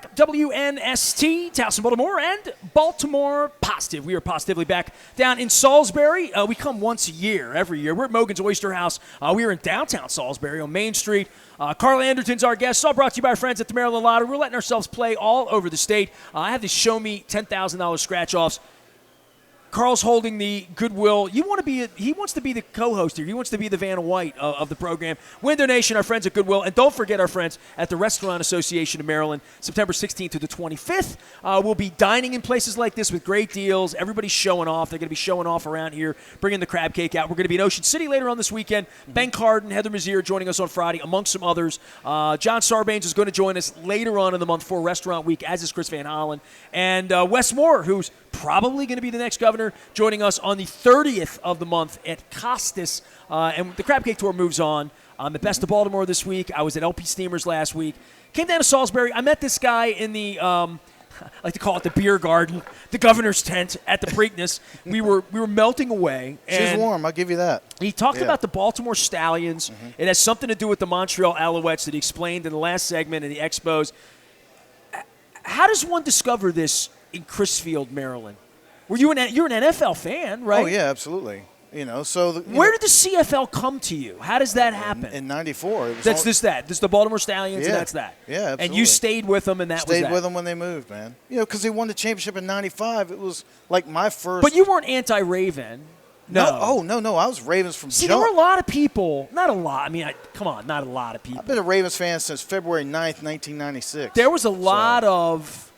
back. WNST, Towson, Baltimore, and Baltimore Positive. We are positively back down in Salisbury. We come once a year, every year. We're at Mogan's Oyster House. We are in downtown Salisbury on Main Street. Carl Anderton's our guest. All brought to you by our friends at the Maryland Lottery. We're letting ourselves play all over the state. I have these Show Me $10,000 scratch-offs. Carl's holding the goodwill. He wants to be the co-host here. He wants to be the Vanna White of the program. Win donation, our friends at Goodwill. And don't forget our friends at the Restaurant Association of Maryland, September 16th to the 25th. We'll be dining in places like this with great deals. Everybody's showing off. They're going to be showing off around here, bringing the crab cake out. We're going to be in Ocean City later on this weekend. Ben Cardin, Heather Mazier joining us on Friday, amongst some others. John Sarbanes is going to join us later on in the month for Restaurant Week, as is Chris Van Hollen. And Wes Moore, who's probably going to be the next governor, joining us on the 30th of the month at Costas. And the Crab Cake Tour moves on. I'm at Best of Baltimore this week. I was at LP Steamers last week. Came down to Salisbury. I met this guy in the, I like to call it the beer garden, the governor's tent at the Preakness. We were melting away. She's warm, I'll give you that. He talked about the Baltimore Stallions. It has something to do with the Montreal Alouettes that he explained in the last segment in the Expos. How does one discover this in Crisfield, Maryland? You're an NFL fan, right? Oh yeah, absolutely. Where did the CFL come to you? How does that happen? In '94. This is the Baltimore Stallions, and that's that. Yeah, absolutely. And you stayed with them, and that was that. Stayed with them when they moved, man. Because they won the championship in '95. It was like my first. But you weren't anti-Raven. No. No. I was Ravens from See, jump. there were a lot of people. Not a lot. I mean, come on, not a lot of people. I've been a Ravens fan since February 9th, 1996. There was a lot of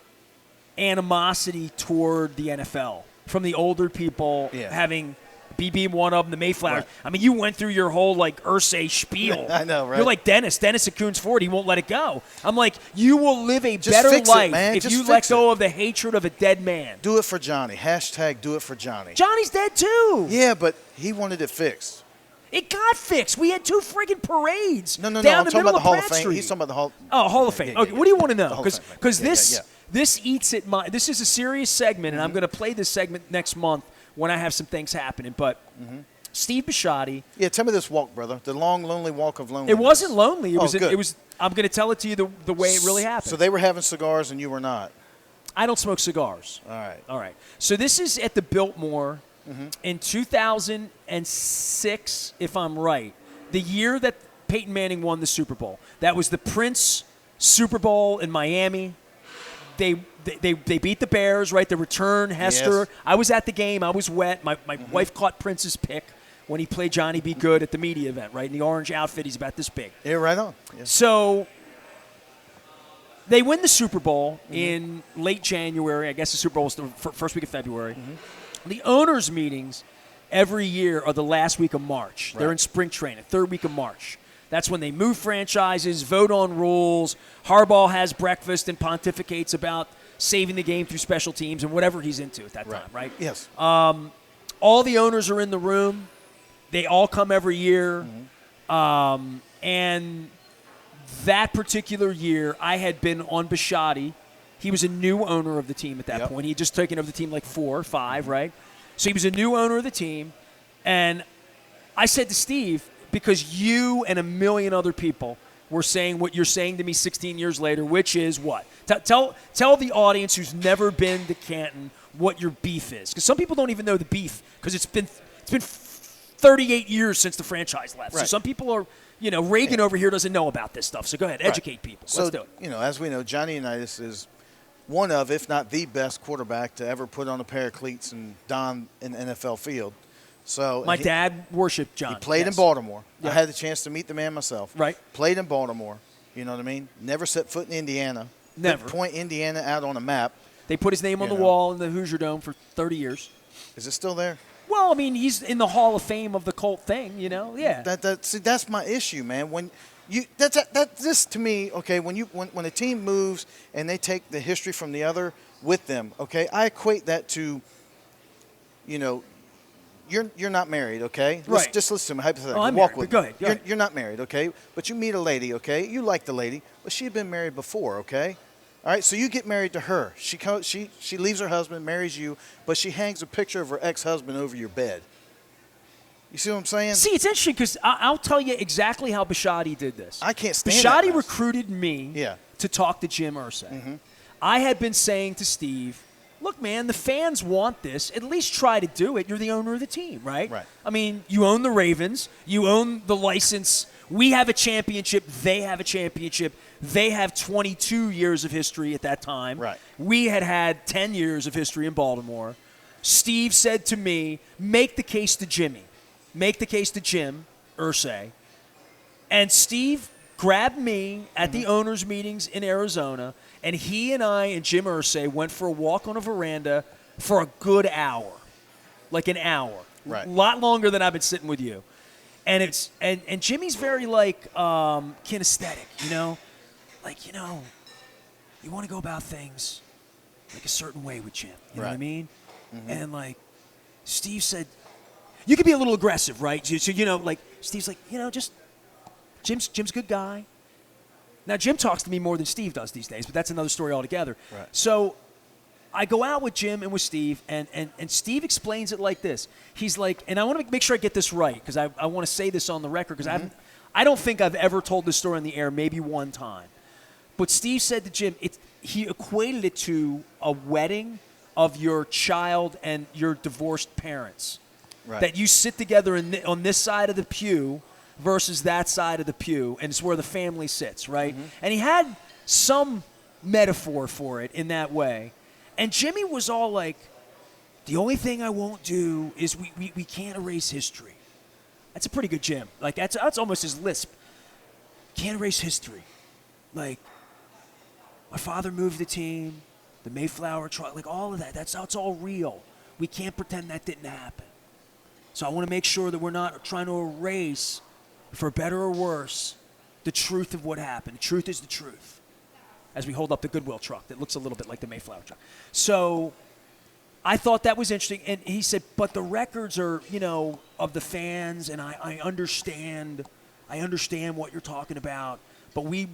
animosity toward the NFL from the older people having BB one of them, the Mayflowers. Right. I mean, you went through your whole, Irsay spiel. I know, right? You're like Dennis at Coons Ford. He won't let it go. I'm like, you will live a better life if you let go of the hatred of a dead man. Do it for Johnny. # do it for Johnny. Johnny's dead, too. Yeah, but he wanted it fixed. It got fixed. We had 2 friggin' parades. No. Down I'm talking about the Hall of Pratt Fame. Street. He's talking about the Hall. Oh, Hall of Fame. Okay, what do you want to know? Because this eats at my. This is a serious segment, and I'm going to play this segment next month when I have some things happening. But Steve Bisciotti. Yeah, tell me this walk, brother. The long, lonely walk of loneliness. It wasn't lonely. It good. It was. I'm going to tell it to you the way it really happened. So they were having cigars and you were not. I don't smoke cigars. All right. So this is at the Biltmore in 2006, if I'm right. The year that Peyton Manning won the Super Bowl. That was the Prince Super Bowl in Miami. They beat the Bears, right? The return, Hester. Yes. I was at the game. I was wet. My wife caught Prince's pick when he played Johnny Be Good at the media event, right? In the orange outfit. He's about this big. Yeah, right on. Yes. So they win the Super Bowl in late January. I guess the Super Bowl was the first week of February. The owners' meetings every year are the last week of March. Right. They're in spring training, third week of March. That's when they move franchises, vote on rules. Harbaugh has breakfast and pontificates about saving the game through special teams and whatever he's into at that time, right? Yes. All the owners are in the room. They all come every year. And that particular year, I had been on Bisciotti. He was a new owner of the team at that point. He had just taken over the team 4 or 5, right? So he was a new owner of the team. And I said to Steve, because you and a million other people were saying what you're saying to me 16 years later, which is what? Tell the audience who's never been to Canton what your beef is. Because some people don't even know the beef because it's been 38 years since the franchise left. Right. So some people are, Reagan over here doesn't know about this stuff. So go ahead, educate people. Let's do it. As we know, Johnny Unitas is one of, if not the best quarterback to ever put on a pair of cleats and don an NFL field. So my dad worshipped John. He played in Baltimore. Yep. I had the chance to meet the man myself. Right. Played in Baltimore. You know what I mean? Never set foot in Indiana. Never. Didn't point Indiana out on a map. They put his name on the wall in the Hoosier Dome for 30 years. Is it still there? Well, I mean, he's in the Hall of Fame of the Colt thing, Yeah. See, that's my issue, man. When this to me, okay, when a team moves and they take the history from the other with them, okay, I equate that to, You're not married, okay? Right. Just listen to me hypothetically. I'm Walk married, with go me. ahead. You're not married, okay? But you meet a lady, okay? You like the lady, but she had been married before, okay? All right, so you get married to her. She leaves her husband, marries you, but she hangs a picture of her ex-husband over your bed. You see what I'm saying? See, it's interesting because I'll tell you exactly how Bisciotti did this. I can't stand that. Bisciotti recruited me to talk to Jim Irsay. I had been saying to Steve, look, man, the fans want this. At least try to do it. You're the owner of the team, right? Right. I mean, you own the Ravens. You own the license. We have a championship. They have a championship. They have 22 years of history at that time. Right. We had 10 years of history in Baltimore. Steve said to me, make the case to Jimmy. Make the case to Jim Irsay. And Steve grabbed me at the owners' meetings in Arizona, and he and I and Jim Irsay went for a walk on a veranda for a good hour. Like an hour. Right. A lot longer than I've been sitting with you. And it's and Jimmy's very like kinesthetic, you know? Like, you know, you want to go about things like a certain way with Jim. You know what I mean? Mm-hmm. And like Steve said, you could be a little aggressive, right? So you know, like Steve's like, you know, just Jim's a good guy. Now Jim talks to me more than Steve does these days, but that's another story altogether. Right. So I go out with Jim and with Steve, and Steve explains it like this. He's like, and I want to make sure I get this right, because I want to say this on the record, because I don't think I've ever told this story on the air, maybe one time. But Steve said to Jim, he equated it to a wedding of your child and your divorced parents. Right. That you sit together on this side of the pew versus that side of the pew, and it's where the family sits, right? Mm-hmm. And he had some metaphor for it in that way. And Jimmy was all like, the only thing I won't do is we can't erase history. That's a pretty good Jim. Like, that's almost his lisp. Can't erase history. Like, my father moved the team, the Mayflower truck, like all of that. That's all real. We can't pretend that didn't happen. So I want to make sure that we're not trying to erase, for better or worse, the truth of what happened. The truth is the truth. As we hold up the Goodwill truck that looks a little bit like the Mayflower truck. So I thought that was interesting. And he said, but the records are, you know, of the fans, and I understand what you're talking about. But we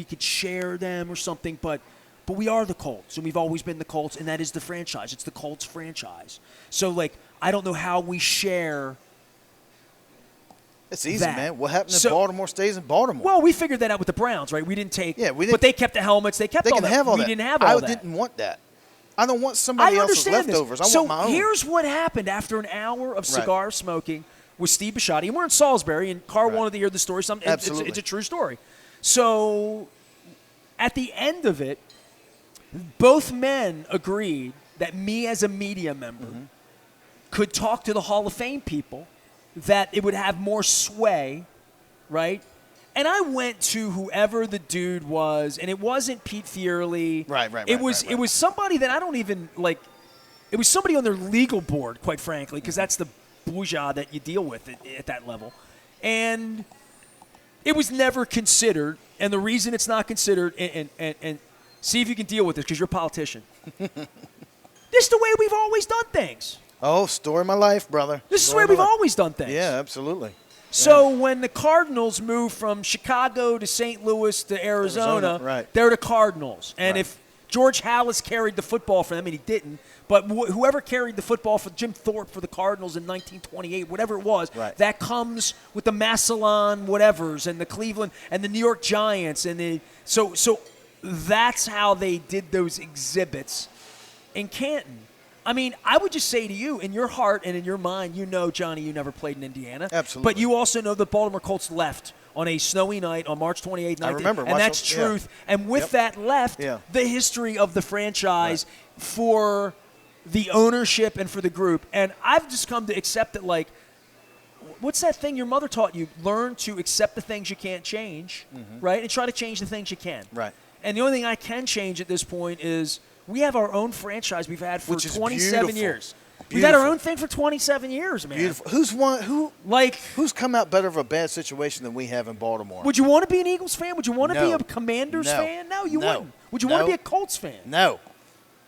could share them or something, but we are the Colts, and we've always been the Colts, and that is the franchise. It's the Colts franchise. So, like, I don't know how we share. It's easy, man. What happened in Baltimore stays in Baltimore. Well, we figured that out with the Browns, right? We didn't take. Yeah, we didn't. But they kept the helmets. They kept all that. Have all we that. didn't have all that. I didn't want that. I don't want somebody else's leftovers. This. I want my own. So here's what happened after an hour of cigar smoking with Steve Bisciotti. And we're in Salisbury, and Carl wanted to hear the story. Absolutely. It's a true story. So at the end of it, both men agreed that me as a media member could talk to the Hall of Fame people, that it would have more sway, right? And I went to whoever the dude was, and it wasn't Pete Fierley. It was somebody that I don't even, like, it was somebody on their legal board, quite frankly, because that's the bourgeois that you deal with at that level. And it was never considered, and the reason it's not considered, and see if you can deal with this, because you're a politician. This is the way we've always done things. Oh, story of my life, brother. This is the way we've always done things. Yeah, absolutely. So when the Cardinals moved from Chicago to St. Louis to Arizona, they're the Cardinals. And if George Halas carried the football for them, and he didn't, but whoever carried the football for Jim Thorpe for the Cardinals in 1928, whatever it was, that comes with the Massillon whatevers and the Cleveland and the New York Giants. And so that's how they did those exhibits in Canton. I mean, I would just say to you, in your heart and in your mind, you know, Johnny, you never played in Indiana. Absolutely. But you also know the Baltimore Colts left on a snowy night on March 28th. I remember. And that's truth. Yeah. And with that left, the history of the franchise for the ownership and for the group. And I've just come to accept it, like, what's that thing your mother taught you? Learn to accept the things you can't change, right? And try to change the things you can. Right. And the only thing I can change at this point is we have our own franchise we've had for 27 years. We've had our own thing for 27 years, man. Beautiful. Who's come out better of a bad situation than we have in Baltimore? Would you want to be an Eagles fan? Would you want to be a Commanders fan? No, you wouldn't. Would you want to be a Colts fan? No.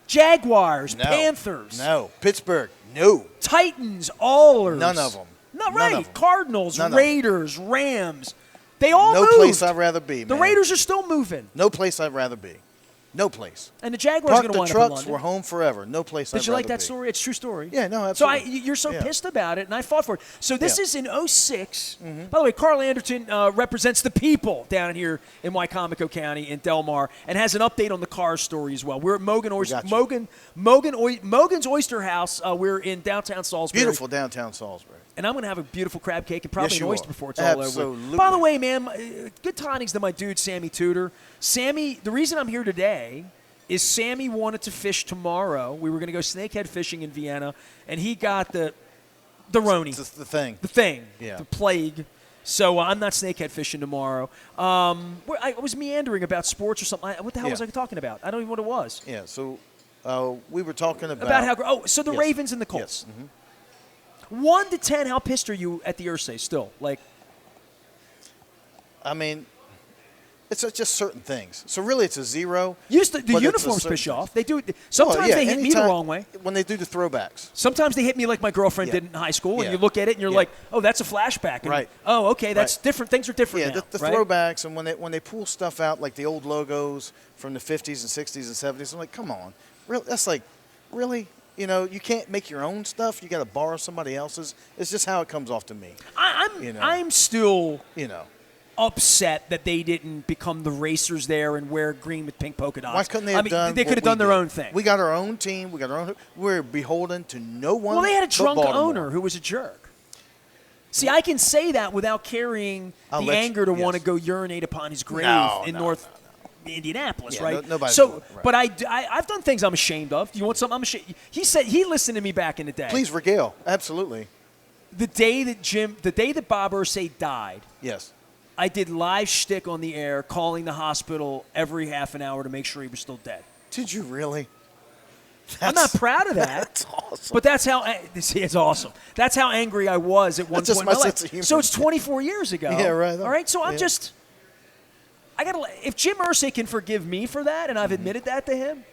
Jaguars, Panthers. No. Pittsburgh. No. Titans, Oilers. None of them. Not right. None of them. Cardinals, Raiders, Rams. They all moved. No place I'd rather be, man. The Raiders are still moving. No place I'd rather be. No place. And the Jaguars are Park going to the wind up in trucks. London. We're home forever. No place. Did you like that story? It's a true story. Yeah, no, So absolutely. you're so Yeah. pissed about it, and I fought for it. So this Yeah. is in 06. By the way, Carl Anderton represents the people down here in Wicomico County in Del Mar and has an update on the car story as well. We're at Mogan's Oyster House. We're in downtown Salisbury. Beautiful downtown Salisbury. And I'm going to have a beautiful crab cake and probably Yes, an you oyster are. before it's all over. Absolutely. By the way, man, good tidings to my dude, Sammy Tudor. Sammy, the reason I'm here today is Sammy wanted to fish tomorrow. We were going to go snakehead fishing in Vienna, and he got the Roni. It's the thing. The thing. Yeah. The plague. So I'm not snakehead fishing tomorrow. I was meandering about sports or something. What the hell was I talking about? I don't even know what it was. Yeah, so we were talking About how so the Yes. Ravens and the Colts. Yes. 1 to 10, how pissed are you at the Irsay still? Like, I mean, it's just certain things. So really, it's a 0. the but it's a uniforms certain piss you thing. off. They do. Sometimes Well, yeah, they hit me the anytime- wrong way. When they do the throwbacks. Sometimes they hit me like my girlfriend Yeah. did in high school, and Yeah. you look at it and you're Yeah. like, oh, that's a flashback. And, Right. Oh, okay, that's Right. different. Things are different Yeah, now. the right? throwbacks, and when they pull stuff out, like the old logos from the 50s and 60s and 70s, I'm like, come on. Really? That's like, really? You know, you can't make your own stuff. You got to borrow somebody else's. It's just how it comes off to me. I'm still You know. upset that they didn't become the racers there and wear green with pink polka dots. Why couldn't they have done They what could have we done their did? own thing. We got our own team. We got our own. We're beholden to no one. Well, they had a but drunk Baltimore. owner who was a jerk. See, I can say that without carrying I'll the let you- anger to want to yes. go urinate upon his grave in No, North Indianapolis, Yeah, right? nobody's So, doing it, right. but I've done things I'm ashamed of. Do you want something I'm ashamed? He said he listened to me back in the day. Please regale. Absolutely. The day that Bob Irsay died, Yes. I did live shtick on the air, calling the hospital every half an hour to make sure he was still dead. Did you really? I'm not proud of that. That's awesome. But that's how it's awesome. That's how angry I was at one That's just point in my my sense life. of humor. So it's 24 years ago. Yeah, right. All right. So I'm Yeah. just. I gotta. If Jim Irsay can forgive me for that, and I've admitted that to him,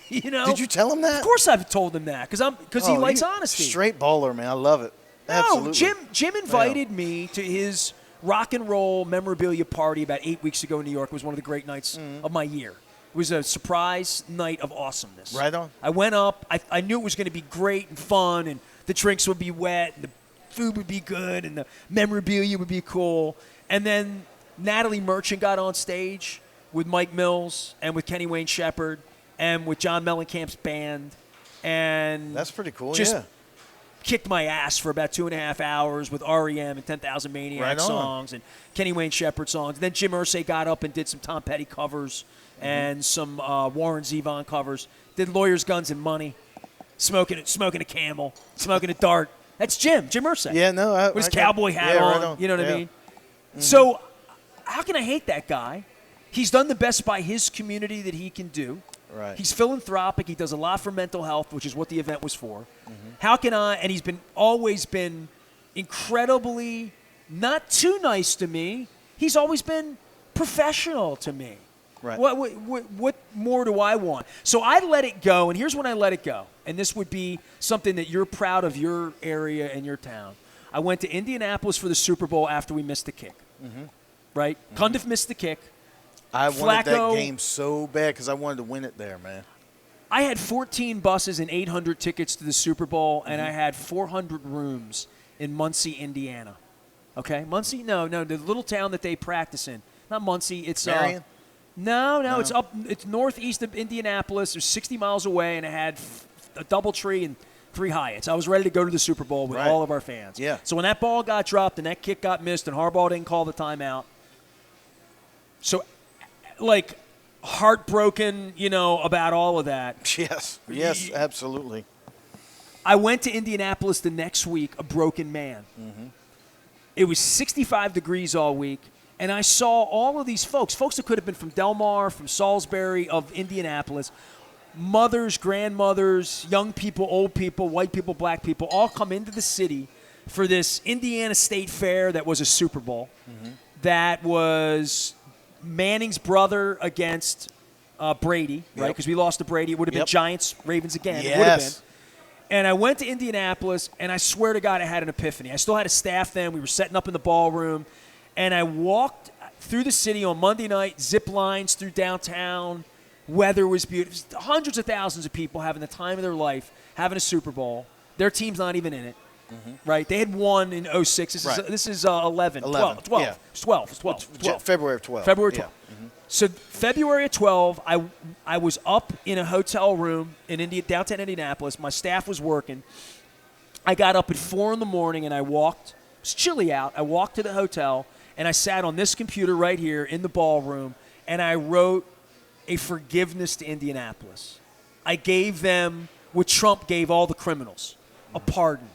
you know. Did you tell him that? Of course, I've told him that because he Oh, likes you- honesty. Straight baller, man. I love it. No, Absolutely. Jim invited me to his rock and roll memorabilia party about 8 weeks ago in New York. It was one of the great nights of my year. It was a surprise night of awesomeness. Right on. I went up. I knew it was going to be great and fun, and the drinks would be wet, and the food would be good, and the memorabilia would be cool. And then Natalie Merchant got on stage with Mike Mills and with Kenny Wayne Shepherd and with John Mellencamp's band. And That's pretty cool. just yeah. kicked my ass for about 2.5 hours with REM and 10,000 Maniacs Right on. songs and Kenny Wayne Shepherd songs. And then Jim Irsay got up and did some Tom Petty covers and some Warren Zevon covers. Did Lawyers, Guns, and Money, smoking a Camel, smoking a dart. That's Jim Irsay. Yeah, no. With his cowboy hat yeah, on. Right on. You know what I Yeah. mean? So how can I hate that guy? He's done the best by his community that he can do. Right. He's philanthropic. He does a lot for mental health, which is what the event was for. How can I? And he's always been incredibly not too nice to me. He's always been professional to me. Right. What more do I want? So I let it go, and here's when I let it go. And this would be something that you're proud of your area and your town. I went to Indianapolis for the Super Bowl after we missed the kick. Right? Cundiff missed the kick. I wanted that Flacco- game so bad because I wanted to win it there, man. I had 14 buses and 800 tickets to the Super Bowl, and I had 400 rooms in Muncie, Indiana. Okay? Muncie? No, the little town that they practice in. Not Muncie. It's Marion? No, it's up. It's northeast of Indianapolis. They're 60 miles away, and it had a DoubleTree and 3 Hyatts. I was ready to go to the Super Bowl with Right. all of our fans. Yeah. So when that ball got dropped and that kick got missed and Harbaugh didn't call the timeout, so like heartbroken, about all of that. Yes. Yes, absolutely. I went to Indianapolis the next week, a broken man. It was 65 degrees all week. And I saw all of these folks that could have been from Del Mar, from Salisbury, of Indianapolis, mothers, grandmothers, young people, old people, white people, black people, all come into the city for this Indiana State Fair that was a Super Bowl. That was Manning's brother against Brady, right? Yep. Because we lost to Brady. It would have been Yep. Giants, Ravens again. It would have been. Yes. And I went to Indianapolis, and I swear to God, I had an epiphany. I still had a staff then. We were setting up in the ballroom. And I walked through the city on Monday night, zip lines through downtown, Weather was beautiful. Hundreds of thousands of people having the time of their life, having a Super Bowl. Their team's not even in it, right? They had won in 06. This is 11. 12. Yeah. It's 12. It's 12. It's 12. February of 12. February 12. Yeah. So February of 12, I was up in a hotel room in downtown Indianapolis. My staff was working. I got up at 4 in the morning and I walked. It was chilly out. I walked to the hotel and I sat on this computer right here in the ballroom and I wrote a forgiveness to Indianapolis. I gave them what Trump gave all the criminals, a pardon.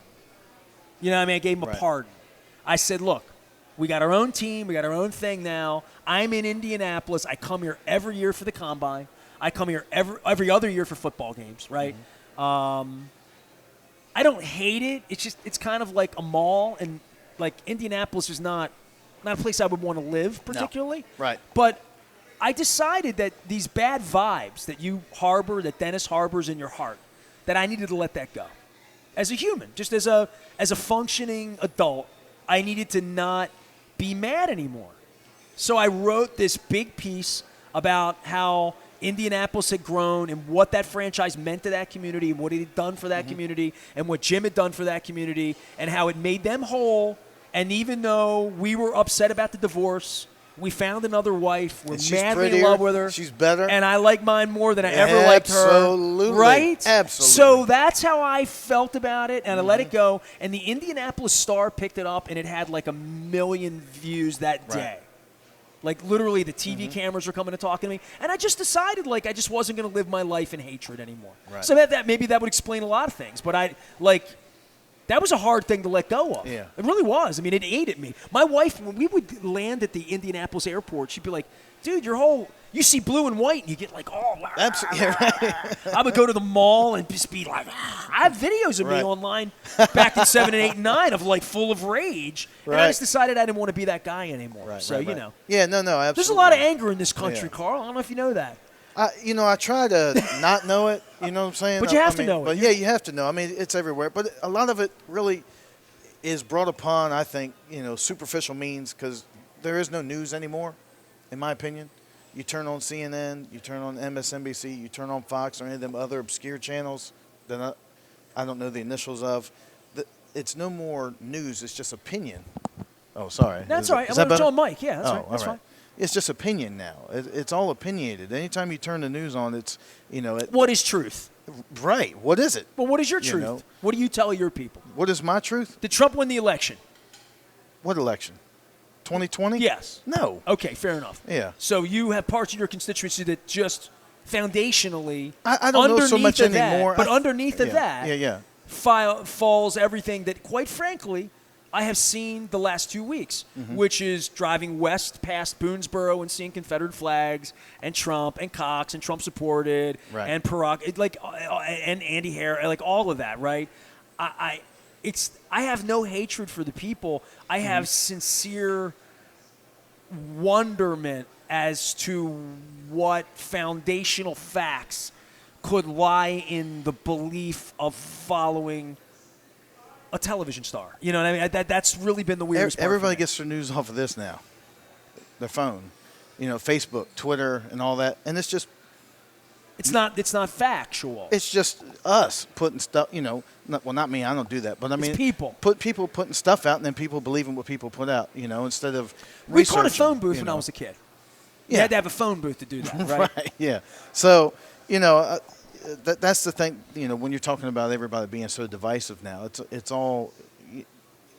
You know what I mean? I gave them a pardon. I said, look, we got our own team. We got our own thing now. I'm in Indianapolis. I come here every year for the combine. I come here every other year for football games, right? I don't hate it. It's kind of like a mall, and like Indianapolis is not a place I would want to live particularly. No. Right. But I decided that these bad vibes that you harbor, that Dennis harbors in your heart, that I needed to let that go. As a human, just as a functioning adult, I needed to not be mad anymore. So I wrote this big piece about how Indianapolis had grown and what that franchise meant to that community and what it had done for that community and what Jim had done for that community and how it made them whole. And even though we were upset about the divorce, we found another wife. We're madly in love with her. She's better. And I like mine more than I ever liked her. Absolutely. Right? Absolutely. So that's how I felt about it, and I let it go. And the Indianapolis Star picked it up, and it had like 1 million views that day. Like literally the TV cameras were coming to talk to me. And I just decided like I just wasn't going to live my life in hatred anymore. Right. So that maybe that would explain a lot of things. But that was a hard thing to let go of. Yeah. It really was. I mean, it ate at me. My wife, when we would land at the Indianapolis airport, she'd be like, dude, you see blue and white, and you get like, oh, absolutely. Right. I would go to the mall and just be like, I have videos of me online back in 7 and 8 and 9 of like full of rage. And I just decided I didn't want to be that guy anymore. Right, so, you know. Yeah, no, absolutely. There's a lot of anger in this country, Carl. I don't know if you know that. I try to not know it, you know what I'm saying? But you have to know it. But yeah, you have to know. I mean, it's everywhere. But a lot of it really is brought upon, I think, superficial means because there is no news anymore, in my opinion. You turn on CNN, you turn on MSNBC, you turn on Fox or any of them other obscure channels that I don't know the initials of. It's no more news. It's just opinion. Oh, sorry. That's all right. I'm on mic. Yeah, that's right. That's fine. It's just opinion now. It's all opinionated. Anytime you turn the news on, it's, what is truth? Right. What is it? Well, what is your truth? What do you tell your people? What is my truth? Did Trump win the election? What election? 2020? Yes. No. Okay, fair enough. Yeah. So you have parts of your constituency that just foundationally, I don't know so much anymore. But underneath of that, yeah. falls everything that, quite frankly, I have seen the last 2 weeks, which is driving west past Boonesboro and seeing Confederate flags and Trump and Cox and Trump supported and Barack, and Andy Harris, like all of that, right? I have no hatred for the people. I have sincere wonderment as to what foundational facts could lie in the belief of following a television star. You know what I mean? That's really been the weirdest part. Everybody gets their news off of this now. Their phone. Facebook, Twitter, and all that. And it's just... It's not factual. It's just us putting stuff, not me, I don't do that. But I mean... It's people. People putting stuff out and then people believing what people put out, instead of We called a phone booth when I was a kid. You had to have a phone booth to do that, right? Right, yeah. So, that's the thing, when you're talking about everybody being so divisive now, it's all,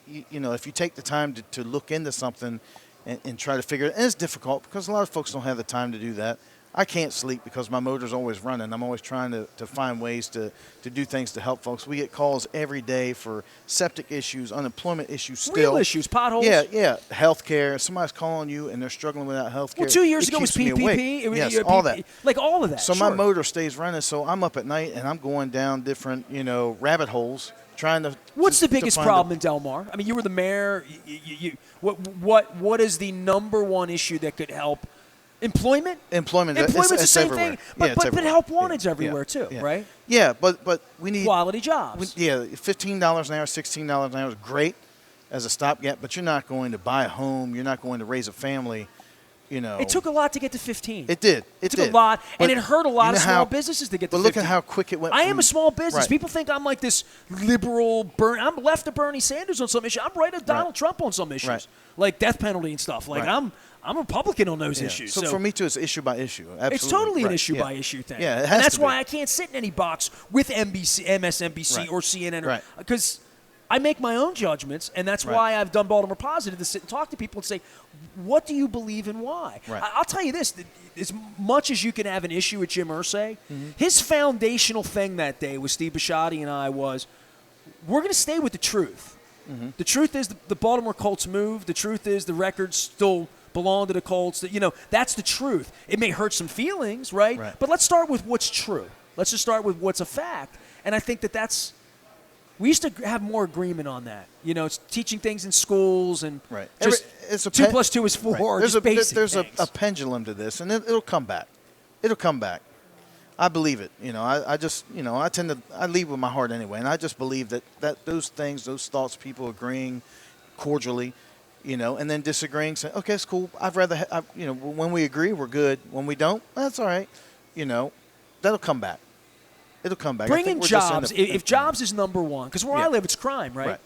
if you take the time to look into something and try to figure it, and it's difficult because a lot of folks don't have the time to do that. I can't sleep because my motor's always running. I'm always trying to find ways to do things to help folks. We get calls every day for septic issues, unemployment issues still. Real issues, potholes. Yeah. Healthcare. Somebody's calling you and they're struggling without healthcare. Well, 2 years ago was PPP. Yes, all that. Like all of that. So my motor stays running, so I'm up at night and I'm going down different, rabbit holes trying to... What's the biggest problem in Del Mar? I mean, you were the mayor. What is the number one issue that could help? Employment? Employment's the same everywhere. thing. But help wanted's everywhere too, right? Yeah, but we need... Quality jobs. $15 an hour, $16 an hour is great as a stopgap, but you're not going to buy a home. You're not going to raise a family, It took a lot to get to 15. It did. It took did. a lot, But and it hurt a lot you of know small how- businesses to get to But 15. look at how quick it went. I am a small business. Right. People think I'm like this liberal. I'm left of Bernie Sanders on some issue. I'm right of Donald Trump on some issues, Right. like death penalty and stuff. Like Right. I'm Republican on those Yeah. issues. So for me too, it's issue by issue. Absolutely. it's totally an Right. issue Yeah. by issue thing. Yeah, it has and that's to be. why I can't sit in any box with NBC, MSNBC, Right. or CNN, Right. because I make my own judgments, and that's Right. why I've done Baltimore Positive to sit and talk to people and say, what do you believe and why? Right. I'll tell you this, that as much as you can have an issue with Jim Irsay, his foundational thing that day with Steve Bisciotti and I was, we're going to stay with the truth. The truth is the Baltimore Colts moved. The truth is the records still belong to the Colts. That's the truth. It may hurt some feelings, right? Right. But let's start with what's true. Let's just start with what's a fact. And I think that's – we used to have more agreement on that. It's teaching things in schools and Right. just It's a 2 pen- + 2 is 4. Right. There's Just basic there's things. a pendulum to this, and it'll come back. It'll come back. I believe it. I just I lead with my heart anyway, and I just believe that those things, those thoughts, people agreeing cordially, and then disagreeing, saying, okay, it's cool. I'd rather when we agree, we're good. When we don't, that's all right. That'll come back. It'll come back. Bring in jobs. If jobs is number one, because where I live, it's crime, right?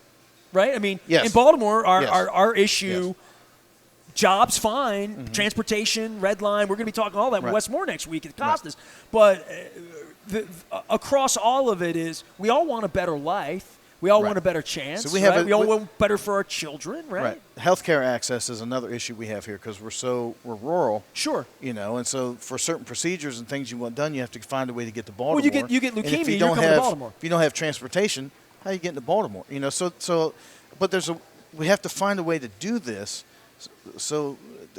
Right? I mean, Yes. in Baltimore, Yes. our issue, Yes. jobs, fine, transportation, red line. We're going to be talking all that with Right. Westmore next week at Costas. But across all of it is we all want a better life. We all Right. want a better chance. So we have right? We all want better for our children, right? Right. Healthcare access is another issue we have here because we're rural. Sure. And so for certain procedures and things you want done, you have to find a way to get to Baltimore. Well, you get And leukemia, if you you're don't coming have, to Baltimore. If you don't have transportation, how you get into Baltimore? But we have to find a way to do this, so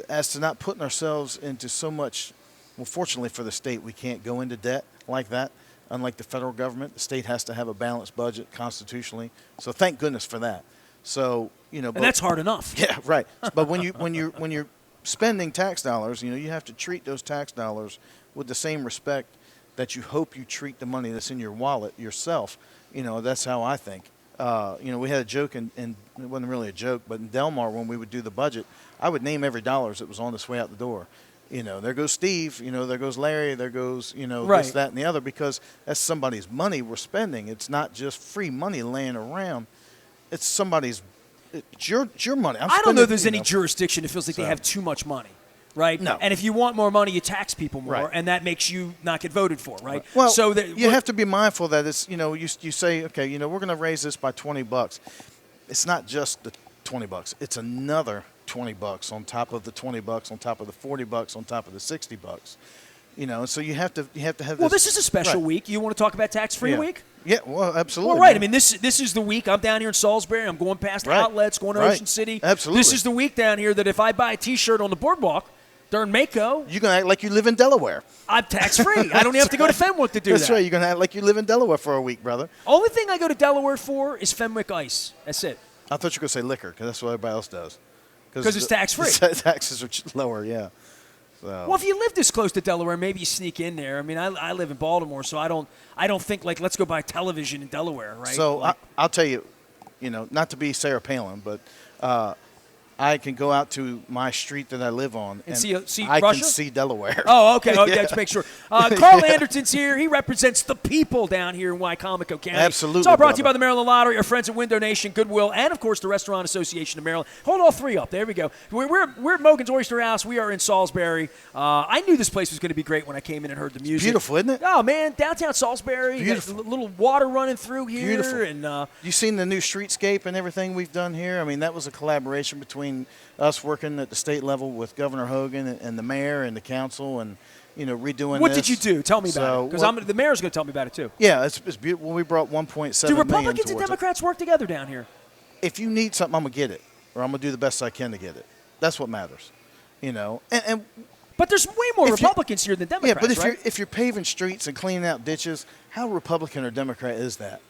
as to not putting ourselves into so much. Well, fortunately for the state, we can't go into debt like that. Unlike the federal government, the state has to have a balanced budget constitutionally. So thank goodness for that. So And that's hard enough. yeah, right. But when you're spending tax dollars, you have to treat those tax dollars with the same respect that you hope you treat the money that's in your wallet yourself. That's how I think. We had a joke, and it wasn't really a joke, but in Delmar, when we would do the budget, I would name every dollar that was on its way out the door. There goes Steve, there goes Larry, there goes, Right. this, that, and the other, because that's somebody's money we're spending. It's not just free money laying around. It's somebody's, it's your money. I don't know if there's any jurisdiction that feels like they So. have too much money, right? No. And if you want more money, you tax people more, Right. and that makes you not get voted for, right? Well, so you have to be mindful that it's, you say, okay, we're going to raise this by $20. It's not just the $20. It's another $20 on top of the $20, on top of the $40, on top of the $60. So you have to have. Well, this is a special right. week. You want to talk about tax-free Yeah. week? Yeah, well, absolutely. Well, right. man. I mean, this is the week. I'm down here in Salisbury. I'm going past Right. outlets, going to Right. Ocean City. Absolutely. This is the week down here that if I buy a T-shirt on the boardwalk during Mako, You're going to act like you live in Delaware. I'm tax-free. I don't even have to go to Fenwick to do That's that. right. You're going to act like you live in Delaware for a week, brother. Only thing I go to Delaware for is Fenwick Ice. That's it. I thought you were going to say liquor, because that's what everybody else does. 'Cause it's tax-free. Taxes are lower, yeah. So. Well, if you live this close to Delaware, maybe you sneak in there. I mean, I live in Baltimore, so I don't think like let's go buy television in Delaware, right? So Like, I'll tell you, not to be Sarah Palin, but I can go out to my street that I live on And see I Russia? can see Delaware. Oh, okay. Okay, Yeah. let's make sure. Carl Anderton's here. He represents the people down here in Wicomico County. Absolutely, It's all brought to you brother. by the Maryland Lottery, our friends at Window Nation, Goodwill, and, of course, the Restaurant Association of Maryland. Hold all three up. There we go. We're at Mogan's Oyster House. We are in Salisbury. I knew this place was going to be great when I came in and heard the music. Beautiful, isn't it? Oh, man. Downtown Salisbury. Beautiful. Got a little water running through here. Beautiful. And, You seen the new streetscape and everything we've done here? I mean, that was a collaboration between us working at the state level with Governor Hogan and the mayor and the council, and redoing. what this. did you do? Tell me about it. So, Because the mayor's going to tell me about it, too. Yeah, it's beautiful. We brought 1.7 Do million Republicans and towards it. Democrats work together down here? If you need something, I'm gonna get it, or I'm gonna do the best I can to get it. That's what matters, And But there's way more If you- Republicans here than Democrats, yeah, but right? if you're paving streets and cleaning out ditches, how Republican or Democrat is that?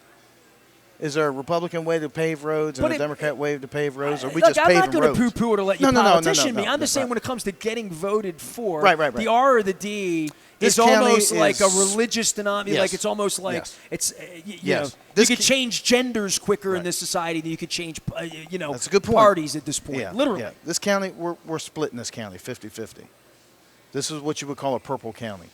Is there a Republican way to pave roads and But a Democrat way to pave roads, or we Look, just I'm paving not going to roads? poo-poo or let you No. politician me. I'm That's just saying right. when it comes to getting voted for, Right. the R or the D is almost like a religious denomination. Yes. Like it's almost like it's you know, you could change genders quicker in this society than you could change That's a good point. parties at this point. Yeah. Literally. Yeah. This county, we're split in this county, 50-50. This is what you would call a purple county.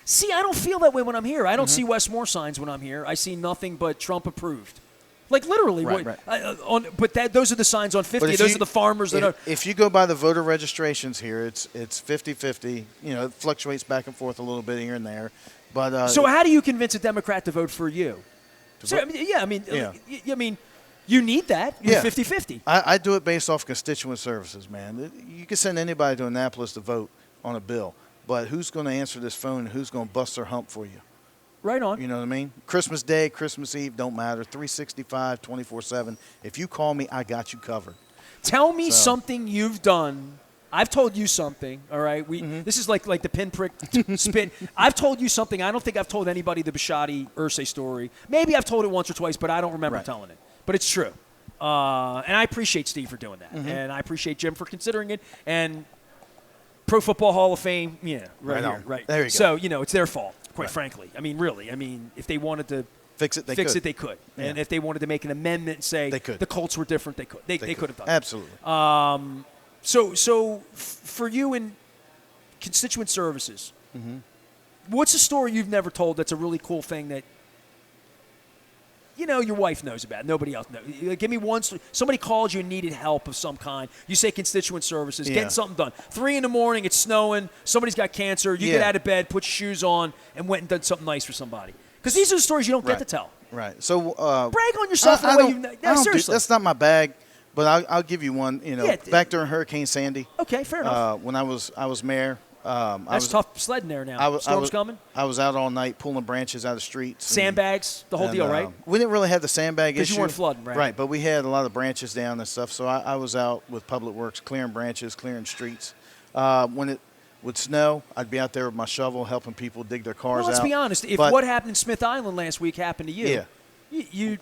See, I don't feel that way when I'm here. I don't see Westmore signs when I'm here. I see nothing but Trump approved. Like literally, those are the signs on 50. Those are the farmers that are. If you go by the voter registrations here, it's 50-50. You know, it fluctuates back and forth a little bit here and there. But so how do you convince a Democrat to vote for you? I mean, you need that. You're 50-50. I do it based off constituent services, man. You can send anybody to Annapolis to vote on a bill, but who's going to answer this phone and who's going to bust their hump for you? Right on. You know what I mean? Christmas Day, Christmas Eve, don't matter. 365, 24/7. If you call me, I got you covered. Tell me something you've done. I've told you something, all right? This is like the pinprick spin. I've told you something. I don't think I've told anybody the Bisciotti Irsay story. Maybe I've told it once or twice, but I don't remember telling it. But it's true. And I appreciate Steve for doing that. And I appreciate Jim for considering it. And Pro Football Hall of Fame, right here. Right. There you go. So, it's their fault. Quite frankly. I mean, really. I mean, if they wanted to fix it, they could. Yeah. And if they wanted to make an amendment and say the Colts were different, they could. They could have done Absolutely. that. So for you in constituent services, what's a story you've never told that's a really cool thing that your wife knows about, nobody else knows? Give me one story. Somebody called you and needed help of some kind. You say constituent services, getting something done. 3 a.m, it's snowing, somebody's got cancer, you get out of bed, put your shoes on, and went and done something nice for somebody. Because these are the stories you don't get to tell. Right. So brag on yourself in the way you seriously. That's not my bag, but I'll give you one. Back during Hurricane Sandy. Okay, fair enough. When I was mayor. That's tough sledding there now. Storm's coming. I was out all night pulling branches out of the streets. Sandbags, the whole deal, right? We didn't really have the sandbag issue. Because you weren't flooding, right? Right, but we had a lot of branches down and stuff. So I was out with Public Works, clearing branches, clearing streets. When it would snow, I'd be out there with my shovel helping people dig their cars out. Let's be honest. If what happened in Smith Island last week happened to you, you're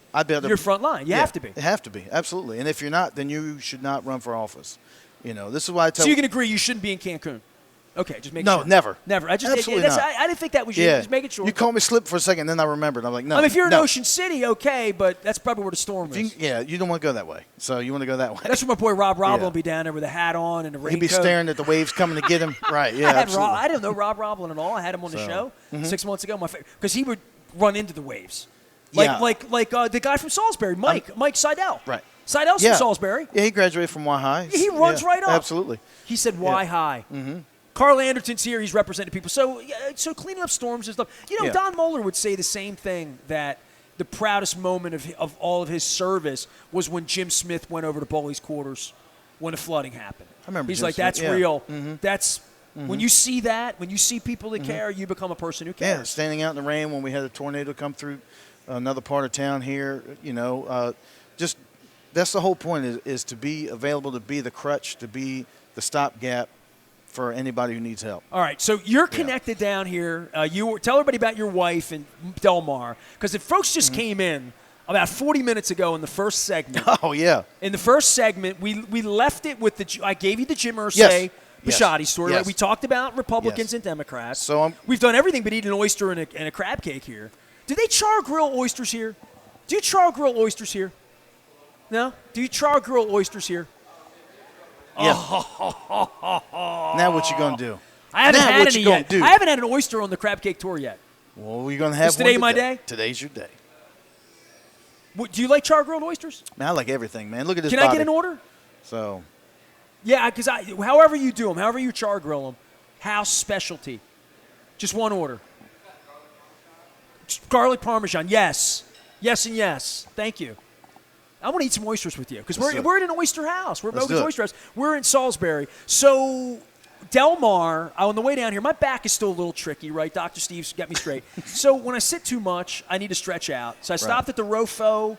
front line. You have to be. You have to be, absolutely. And if you're not, then you should not run for office. This is why I tell. So you can agree you shouldn't be in Cancun? Okay, just make sure. No, never. Never. Absolutely not. I didn't think that was you. Just making sure. You called me slip for a second, then I remembered. I'm like, no. I mean, if you're in Ocean City, okay, but that's probably where the storm is. You don't want to go that way. So you want to go that way. That's where my boy Rob will be down there with a hat on and a raincoat. He'd be staring at the waves coming to get him. Right, yeah, absolutely. I didn't know Rob Roblin at all. I had him on the show 6 months ago. Because he would run into the waves. Like the guy from Salisbury, Mike Seidel. Right. Seidel's from Salisbury. Yeah, he graduated from Y High. He runs right up. Absolutely. He said Y High. Mm-hmm. Carl Anderton's here. He's representing people. So cleaning up storms and stuff. Don Moeller would say the same thing, that the proudest moment of all of his service was when Jim Smith went over to Bowley's quarters when the flooding happened. I remember He's Jim like, Smith. that's real. Mm-hmm. That's when you see that, when you see people that care, you become a person who cares. Yeah, standing out in the rain when we had a tornado come through another part of town here, just that's the whole point is to be available, to be the crutch, to be the stopgap for anybody who needs help. All right, so you're connected down here. Tell everybody about your wife and Delmar, because if folks just came in about 40 minutes ago in the first segment. Oh, yeah. In the first segment, we left it with I gave you the Jim Irsay Bisciotti story. Yes. Right? We talked about Republicans and Democrats. So we've done everything but eat an oyster and a crab cake here. Do they char grill oysters here? Do you char grill oysters here? No? Do you char grill oysters here? Yeah. Now what you gonna do? I haven't had any yet. I haven't had an oyster on the crab cake tour yet. Well, we're gonna have Is today my day? Today's your day. Do you like char grilled oysters? Man, I like everything, man. Look at this. Can I get an order? So. Yeah, because however you do them, however you char grill them, house specialty. Just one order. Garlic Parmesan, yes. Yes and yes. Thank you. I want to eat some oysters with you because we're in an oyster house. We're at Mogan's Oyster House. We're in Salisbury. So Delmar, on the way down here, my back is still a little tricky, right? Dr. Steve's got me straight. So when I sit too much, I need to stretch out. So I stopped at the Rofo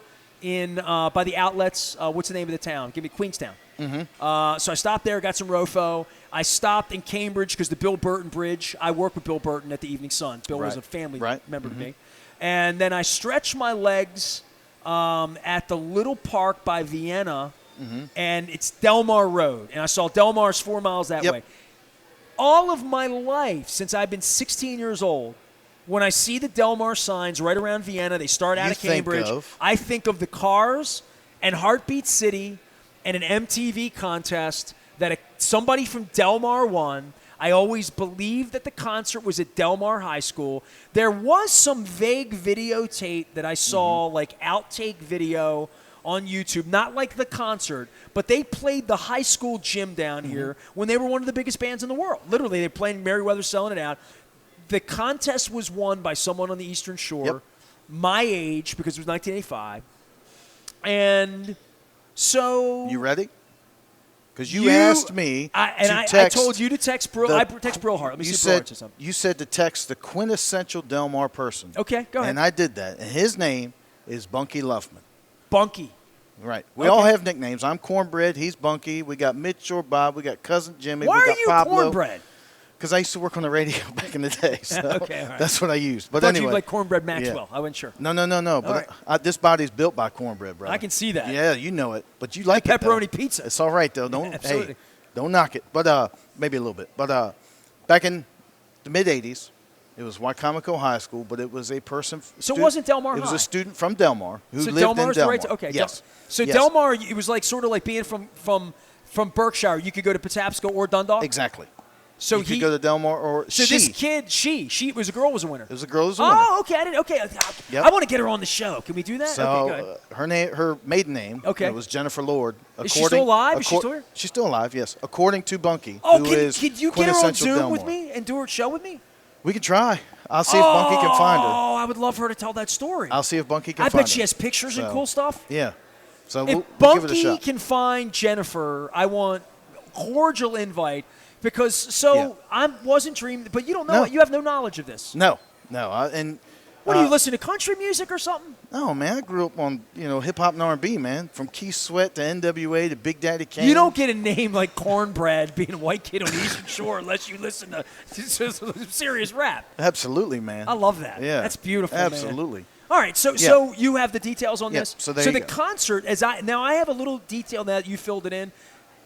by the outlets. What's the name of the town? Give me Queenstown. Mm-hmm. So I stopped there, got some Rofo. I stopped in Cambridge because the Bill Burton Bridge. I worked with Bill Burton at the Evening Sun. Bill was a family member to me. And then I stretched my legs at the little park by Vienna, and it's Delmar Road. And I saw Delmar's 4 miles that way. all of my life, since I've been 16 years old, when I see the Del Mar signs right around Vienna, they start out of Cambridge, I think of the Cars and Heartbeat City and an MTV contest that somebody from Del Mar won. I always believed that the concert was at Del Mar High School. There was some vague videotape that I saw, like outtake video on YouTube, not like the concert, but they played the high school gym down here when they were one of the biggest bands in the world. Literally, they played Merriweather selling it out. The contest was won by someone on the Eastern Shore, my age, because it was 1985. And so... You ready? Because you asked me I told you to text Brill. I text Brillhart. Let me see if Brillhart says something. You said to text the quintessential Del Mar person. Okay, go ahead. And I did that. And his name is Bunky Luffman. Bunky. Right. We all have nicknames. I'm Cornbread. He's Bunky. We got Mitch or Bob. We got Cousin Jimmy. Why we got are you Pablo. Cornbread? Because I used to work on the radio back in the day. So okay, all right. That's what I used. But I thought anyway. you like Cornbread Maxwell. I wasn't sure. No. But this body's built by cornbread, brother. I can see that. Yeah, you know it. But you like it, pepperoni pizza. It's all right, though. Absolutely. Hey, don't knock it. But maybe a little bit. But back in the mid-'80s, it was Wicomico High School, but it was a person. So it wasn't Del Mar High. It was a student from Del Mar who lived Del Mar's in Del Mar. Okay. Yes. So Del Mar, it was like sort of like being from Berkshire. You could go to Patapsco or Dundalk. Exactly. So you could go to Del Mar or So this kid, she was a girl, was a winner. It was a girl, was a winner. Oh, okay. I want to get her on the show. Can we do that? So okay, go ahead. her maiden name was Jennifer Lord. Is she still alive? Is she still here? She's still alive, yes. According to Bunky, could you get her on Zoom with me and do her show with me? We can try. I'll see if Bunky can find her. Oh, I would love her to tell that story. I'll see if Bunky can find her. I bet she has pictures and cool stuff. Yeah. So if we'll give it a shot. Bunky can find Jennifer, I want cordial invite. Because I wasn't dreaming, but you don't know it. You have no knowledge of this. No. What do you listen to country music or something? No, man. I grew up on hip hop and R&B, man. From Keith Sweat to NWA to Big Daddy Kane. You don't get a name like Cornbread being a white kid on the Eastern Shore unless you listen to serious rap. Absolutely, man. I love that. Yeah, that's beautiful. Absolutely. Man. All right, so you have the details on this. So there you the go. concert, I have a little detail now that you filled it in.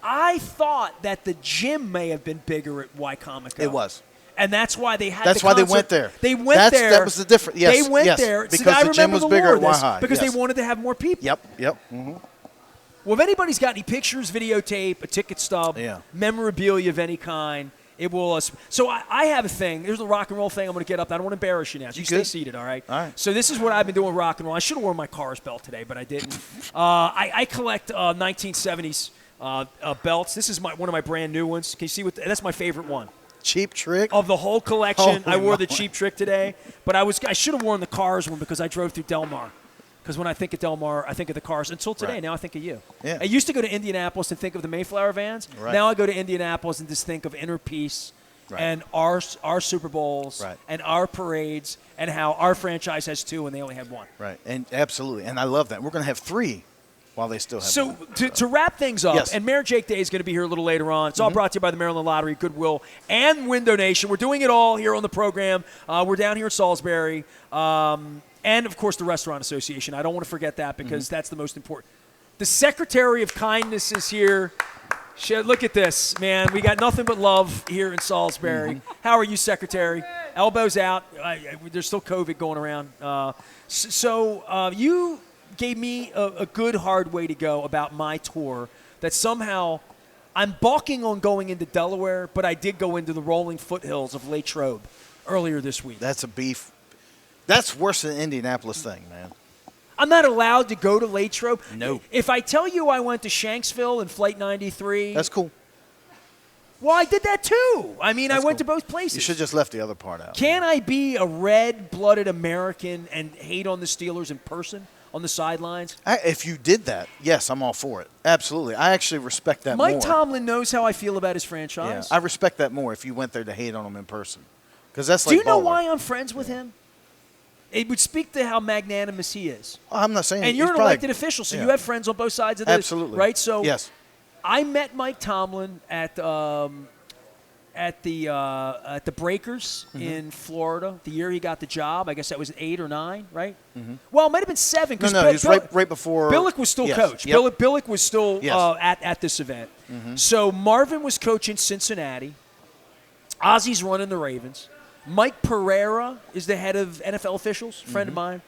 I thought that the gym may have been bigger at Wicomico. It was. And that's why they had That's the why concert. they went there. They went there. That was the difference. Yes. They went there. Because the gym was bigger at Y-High. Because they wanted to have more people. Yep. Mm-hmm. Well, if anybody's got any pictures, videotape, a ticket stub, memorabilia of any kind, it will. So I have a thing. There's a rock and roll thing I'm going to get up. I don't want to embarrass you now. So you stay seated, all right? All right. So this is what I've been doing with rock and roll. I should have worn my Cars belt today, but I didn't. I collect 1970s belts. This is one of my brand new ones. Can you see that's my favorite one. Cheap Trick? Of the whole collection. I wore the Cheap Trick today, but I should have worn the Cars one because I drove through Del Mar. Because when I think of Del Mar, I think of the Cars. Until today, Right. Now I think of you. Yeah. I used to go to Indianapolis and think of the Mayflower vans. Right. Now I go to Indianapolis and just think of Inner Peace and our Super Bowls and our parades and how our franchise has two and they only have one. Right, and absolutely. And I love that. We're going to have three while they still have one. To wrap things up, and Mayor Jake Day is going to be here a little later on. It's all brought to you by the Maryland Lottery, Goodwill, and Window Nation. We're doing it all here on the program. We're down here at Salisbury. And, of course, the Restaurant Association. I don't want to forget that because that's the most important. The Secretary of Kindness is here. Look at this, man. We got nothing but love here in Salisbury. How are you, Secretary? Elbows out. There's still COVID going around. You gave me a good, hard way to go about my tour that somehow I'm balking on going into Delaware, but I did go into the rolling foothills of Latrobe earlier this week. That's a beef. That's worse than the Indianapolis thing, man. I'm not allowed to go to Latrobe. No. If I tell you I went to Shanksville in Flight 93. That's cool. Well, I did that too. I mean, I went to both places. You should have just left the other part out. Can I be a red-blooded American and hate on the Steelers in person on the sidelines? If you did that, yes, I'm all for it. Absolutely. I actually respect that more. Mike Tomlin knows how I feel about his franchise. Yeah, I respect that more if you went there to hate on him in person. Because that's like Do you know why I'm friends with him? It would speak to how magnanimous he is. Well, I'm not saying. And you're an elected official, so you have friends on both sides of this. Absolutely. Right? So yes. I met Mike Tomlin at the Breakers in Florida the year he got the job. I guess that was 8 or 9, right? Well, it might have been 7. No, he was right before. Billick was still coach. Yep. Billick was still at this event. So Marvin was coaching Cincinnati. Ozzy's running the Ravens. Mike Pereira is the head of NFL officials, friend of mine.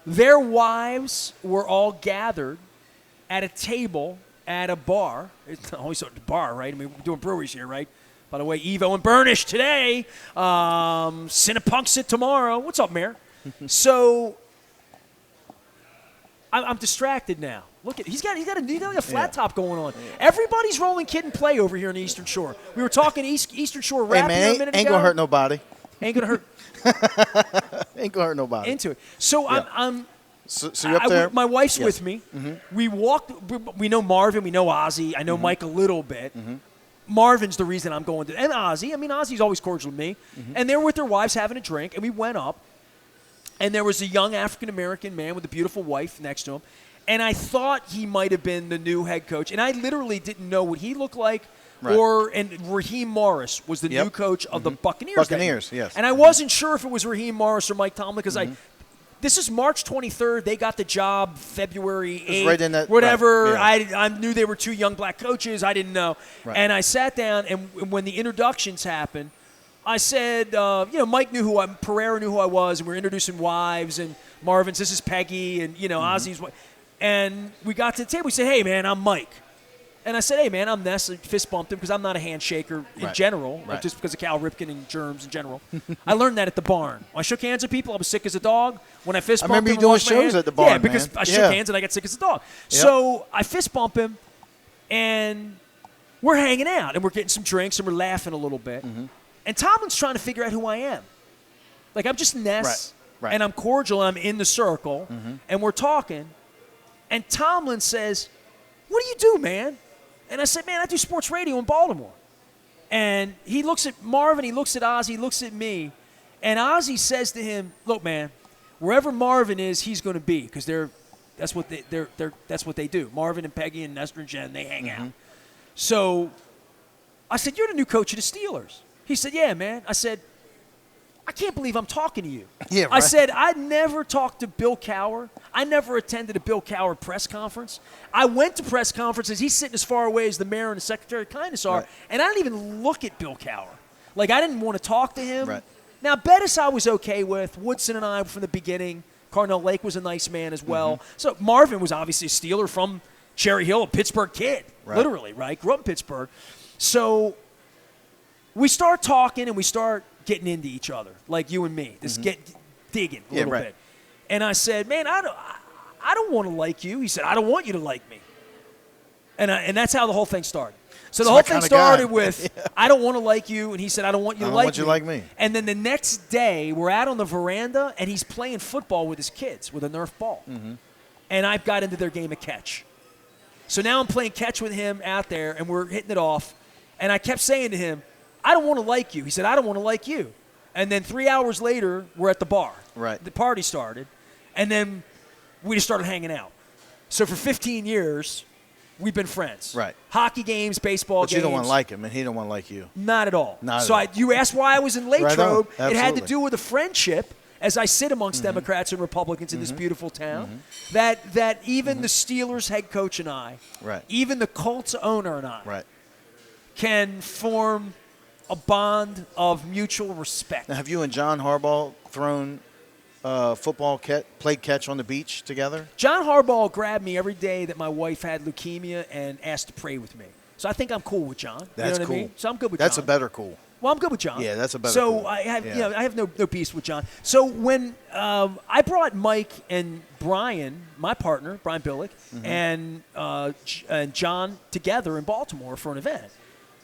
Their wives were all gathered at a table at a bar. It's always a bar, right? I mean, we're doing breweries here, right? By the way, Evo and Burnish today. Cinepunxit tomorrow. What's up, Mayor? So I'm distracted now. Look at he's got a flat top going on. Yeah. Everybody's rolling kid and play over here on the Eastern Shore. We were talking Eastern Shore rap here a minute ago. Ain't gonna hurt nobody. Ain't gonna hurt. Ain't gonna hurt nobody. Into it. So I'm. So you're up there. My wife's with me. We walked. We know Marvin. We know Ozzy. I know Mike a little bit. Marvin's the reason I'm going to. And Ozzy. I mean, Ozzy's always cordial to me. And they're with their wives having a drink. And we went up. And there was a young African-American man with a beautiful wife next to him. And I thought he might have been the new head coach. And I literally didn't know what he looked like. Right. And Raheem Morris was the new coach of the Buccaneers. Buccaneers, yes. And I wasn't sure if it was Raheem Morris or Mike Tomlin because this is March 23rd. They got the job February 8th. Right in that, whatever. Right, I knew they were two young black coaches. I didn't know. Right. And I sat down, and when the introductions happened, I said, Mike knew Pereira knew who I was, and we were introducing wives, and Marvin's, this is Peggy, and, Ozzy's wife. And we got to the table. We said, hey, man, I'm Mike. And I said, hey, man, I'm Ness. I fist bumped him because I'm not a handshaker in general, just because of Cal Ripken and germs in general. I learned that at the barn. When I shook hands with people, I was sick as a dog. When I fist bumped him, I remember you doing shows at the barn, yeah, because I shook hands and I got sick as a dog. Yep. So I fist bump him, and we're hanging out, and we're getting some drinks, and we're laughing a little bit. And Tomlin's trying to figure out who I am. Like, I'm just Ness, and I'm cordial, and I'm in the circle, and we're talking. And Tomlin says, what do you do, man? And I said, man, I do sports radio in Baltimore. And he looks at Marvin, he looks at Ozzy, he looks at me. And Ozzy says to him, look, man, wherever Marvin is, he's going to be, because that's what they do. Marvin and Peggy and Nestor and Jen, they hang out. So I said, you're the new coach of the Steelers. He said, yeah, man. I said, I can't believe I'm talking to you. Yeah, right. I said, I never talked to Bill Cowher. I never attended a Bill Cowher press conference. I went to press conferences. He's sitting as far away as the mayor and the secretary of kindness are, and I didn't even look at Bill Cowher. Like, I didn't want to talk to him. Right. Now, Bettis I was okay with. Woodson and I from the beginning. Cardinal Lake was a nice man as well. So Marvin was obviously a Steeler from Cherry Hill, a Pittsburgh kid, literally, right? Grew up in Pittsburgh. So we start talking and we start getting into each other, like you and me. Just get digging a little bit. And I said, man, I don't want to like you. He said, I don't want you to like me. And that's how the whole thing started. So the whole thing started with, I don't want to like you, and he said, I don't want you to like me. And then the next day, we're out on the veranda, and he's playing football with his kids with a Nerf ball. And I've got into their game of catch. So now I'm playing catch with him out there, and we're hitting it off. And I kept saying to him, I don't want to like you. He said, I don't want to like you. And then 3 hours later, we're at the bar. Right. The party started. And then we just started hanging out. So for 15 years, we've been friends. Right. Hockey games, baseball games. But you don't want to like him, and he don't want to like you. Not at all. Not so at all. You asked why I was in Latrobe. Right, it had to do with a friendship as I sit amongst Democrats and Republicans in this beautiful town, that even the Steelers head coach and I, even the Colts owner and I, can form a bond of mutual respect. Now, have you and John Harbaugh thrown played catch on the beach together? John Harbaugh grabbed me every day that my wife had leukemia and asked to pray with me. So I think I'm cool with John. That's you know what cool. I mean? So I'm good with John. That's a better cool. Well, I'm good with John. Yeah, that's a better cool. So I have no peace with John. So when I brought Mike and Brian, my partner, Brian Billick, and John together in Baltimore for an event.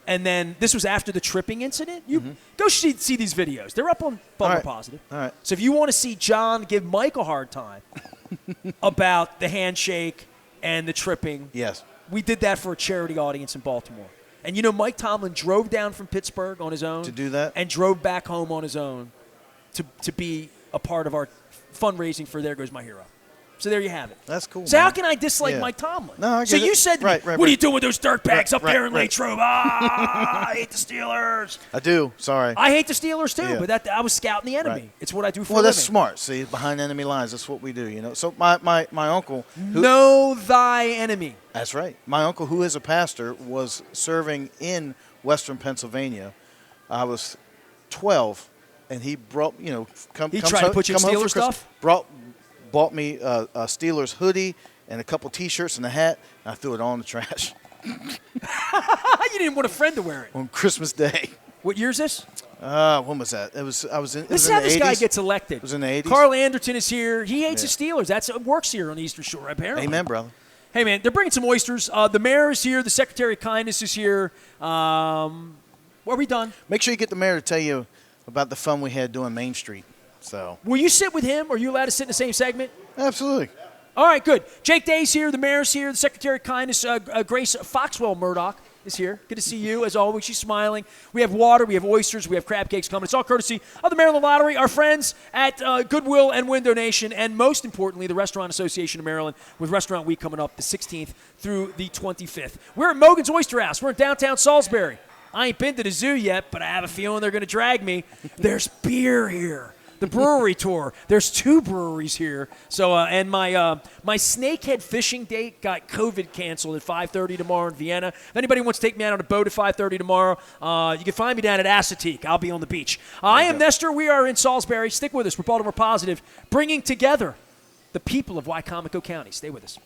And then this was after the tripping incident. You go see these videos. They're up on Baltimore Positive. All right. So if you want to see John give Mike a hard time about the handshake and the tripping, we did that for a charity audience in Baltimore. And Mike Tomlin drove down from Pittsburgh on his own to do that, and drove back home on his own to be a part of our fundraising for There Goes My Hero. So there you have it. That's cool. So how can I dislike Mike Tomlin? No, I get so it. You said, what are you doing with those dirtbags up there in Latrobe? I hate the Steelers. I do. Sorry. I hate the Steelers too, but I was scouting the enemy. It's what I do for a living. Well, that's smart. See, behind enemy lines, that's what we do. So my uncle. Know thy enemy. That's right. My uncle, who is a pastor, was serving in Western Pennsylvania I was 12, and he brought, He tried to put you in Steelers stuff? Bought me a Steelers hoodie and a couple T-shirts and a hat, and I threw it all in the trash. You didn't want a friend to wear it. On Christmas Day. What year is this? When was that? I was in. This is in how the this 80s. guy gets elected. It was in the 80s. Carl Anderton is here. He hates the Steelers. That's works here on the Eastern Shore, apparently. Amen, brother. Hey, man, they're bringing some oysters. The mayor is here. The Secretary of Kindness is here. Are we done? Make sure you get the mayor to tell you about the fun we had doing Main Street. So. Will you sit with him? Are you allowed to sit in the same segment? Absolutely. All right, good. Jake Day's here. The mayor's here. The Secretary of Kindness, Grace Foxwell Murdoch, is here. Good to see you, as always. She's smiling. We have water. We have oysters. We have crab cakes coming. It's all courtesy of the Maryland Lottery, our friends at Goodwill and Window Nation, and most importantly, the Restaurant Association of Maryland, with Restaurant Week coming up the 16th through the 25th. We're at Mogan's Oyster House. We're in downtown Salisbury. I ain't been to the zoo yet, but I have a feeling they're going to drag me. There's beer here. The brewery tour. There's 2 breweries here. So, and my snakehead fishing date got COVID canceled at 5:30 tomorrow in Vienna. If anybody wants to take me out on a boat at 5:30 tomorrow, you can find me down at Assateague. I'll be on the beach. I am Nestor. We are in Salisbury. Stick with us. We're Baltimore Positive, bringing together the people of Wicomico County. Stay with us.